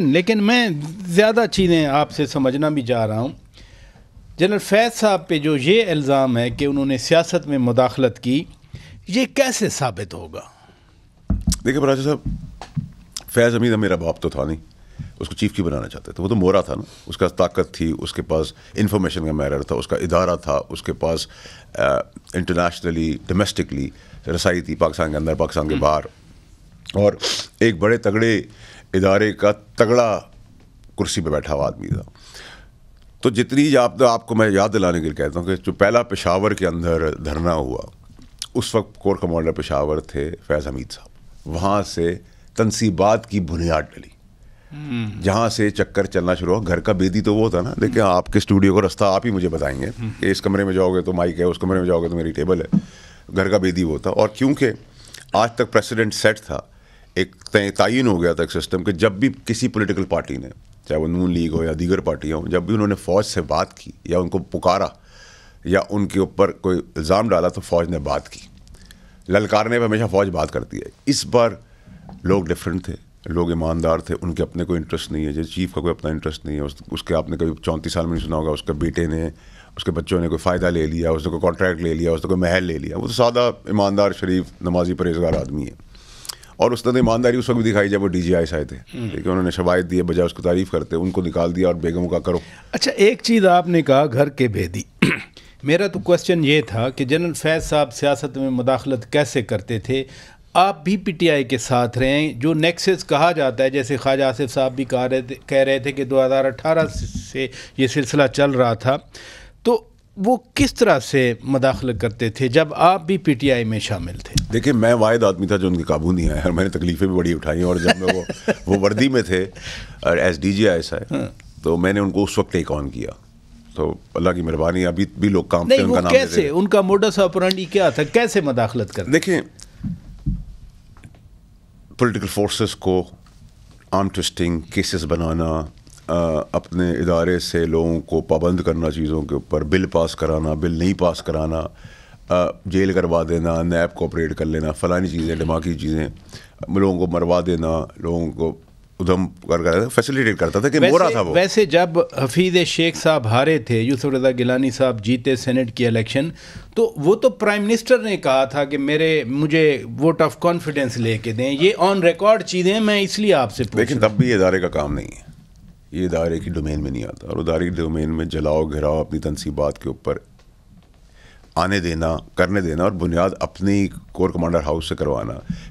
لیکن میں زیادہ چیزیں آپ سے سمجھنا بھی چاہ رہا ہوں. جنرل فیض صاحب پہ جو یہ الزام ہے کہ انہوں نے سیاست میں مداخلت کی، یہ کیسے ثابت ہوگا؟ دیکھیں براجا صاحب، فیض حمید میرا باپ تو تھا نہیں، اس کو چیف کی بنانا چاہتے تھے. وہ تو مورا تھا نا، اس کا طاقت تھی، اس کے پاس انفارمیشن کا میرر تھا، اس کا ادارہ تھا، اس کے پاس انٹرنیشنلی ڈومیسٹکلی رسائی تھی، پاکستان کے اندر، پاکستان کے باہر، اور ایک بڑے تگڑے ادارے کا تگڑا کرسی پہ بیٹھا ہوا آدمی تھا. تو جتنی آپ کو میں یاد دلانے کے لیے کہتا ہوں کہ جو پہلا پشاور کے اندر دھرنا ہوا، اس وقت کور کمانڈر پشاور تھے فیض حمید صاحب. وہاں سے تنصیبات کی بنیاد ڈلی، جہاں سے چکر چلنا شروع ہوا. گھر کا بیدی تو وہ تھا نا، دیکھیں آپ کے اسٹوڈیو کا راستہ آپ ہی مجھے بتائیں گے کہ اس کمرے میں جاؤ گے تو مائک ہے، اس کمرے میں جاؤ گے تو میری ٹیبل ہے. گھر کا بیدی وہ تھا. اور کیونکہ آج تک پریسیڈنٹ سیٹ تھا، ایک تعین ہو گیا تھا ایک سسٹم کہ جب بھی کسی پولیٹیکل پارٹی نے، چاہے وہ نون لیگ ہو یا دیگر پارٹیاں ہوں، جب بھی انہوں نے فوج سے بات کی یا ان کو پکارا یا ان کے اوپر کوئی الزام ڈالا تو فوج نے بات کی. للکارنے پہ ہمیشہ فوج بات کرتی ہے. اس بار لوگ ڈفرینٹ تھے، لوگ ایماندار تھے، ان کے اپنے کوئی انٹرسٹ نہیں ہے. جیسے چیف کا کوئی اپنا انٹرسٹ نہیں ہے، اس کے آپ نے کبھی 34 سال میں نہیں سنا ہوگا اس کے بیٹے نے، اس کے بچوں نے کوئی فائدہ لے لیا، اس نے کوئی کانٹریکٹ لے لیا، اس نے کوئی محل لے لیا. وہ تو سادہ ایماندار شریف نمازی پرہیزگار آدمی ہے. اور اس نے ایمانداری اس وقت بھی دکھائی جب وہ DGI آئے تھے، لیکن انہوں نے شواہد دیے، بجائے اس کو تعریف کرتے ان کو نکال دیا اور بیگم کا کرو. اچھا، ایک چیز آپ نے کہا گھر کے بیدی. میرا تو کوشچن یہ تھا کہ جنرل فیض صاحب سیاست میں مداخلت کیسے کرتے تھے؟ آپ بھی PTI کے ساتھ رہے ہیں. جو نیکسس کہا جاتا ہے، جیسے خواجہ آصف صاحب بھی کہہ رہے تھے کہ 2018 سے یہ سلسلہ چل رہا تھا، تو وہ کس طرح سے مداخلت کرتے تھے جب آپ بھی PTI میں شامل تھے؟ دیکھیں، میں واحد آدمی تھا جو ان کے قابو نہیں آیا، اور میں نے تکلیفیں بھی بڑی اٹھائیں. اور جب میں وہ وردی میں تھے اور ایز DGI آئے تو میں نے ان کو اس وقت ٹیک آن کیا. تو اللہ کی مہربانی، ابھی بھی لوگ کام پہ ان کا نام کیسے، ان کا موڈس آپرانڈی کیا تھا، کیسے مداخلت کرتے؟ دیکھیں، پولیٹیکل فورسز کو آرم ٹوسٹنگ کیسز بنانا، اپنے ادارے سے لوگوں کو پابند کرنا، چیزوں کے اوپر بل پاس کرانا، بل نہیں پاس کرانا، جیل کروا دینا، نیب کو آپریٹ کر لینا، فلانی چیزیں، دماغی چیزیں، لوگوں کو مروا دینا، لوگوں کو ادھم کر فیسیلیٹیٹ کرتا تھا کہ مورا تھا وہ. ویسے جب حفیظ شیخ صاحب ہارے تھے، یوسف رضا گیلانی صاحب جیتے سینٹ کی الیکشن، تو وہ تو پرائم منسٹر نے کہا تھا کہ مجھے ووٹ آف کانفیڈنس لے کے دیں. یہ آن ریکارڈ چیزیں میں اس لیے آپ سے پوچھ رہا ہوں. لیکن تب بھی یہ ادارے کا کام نہیں ہے، یہ ادارے کی ڈومین میں نہیں آتا. اور ادارے کی ڈومین میں جلاؤ گھراؤ اپنی تنصیبات کے اوپر آنے دینا، کرنے دینا، اور بنیاد اپنی کور کمانڈر ہاؤس سے کروانا.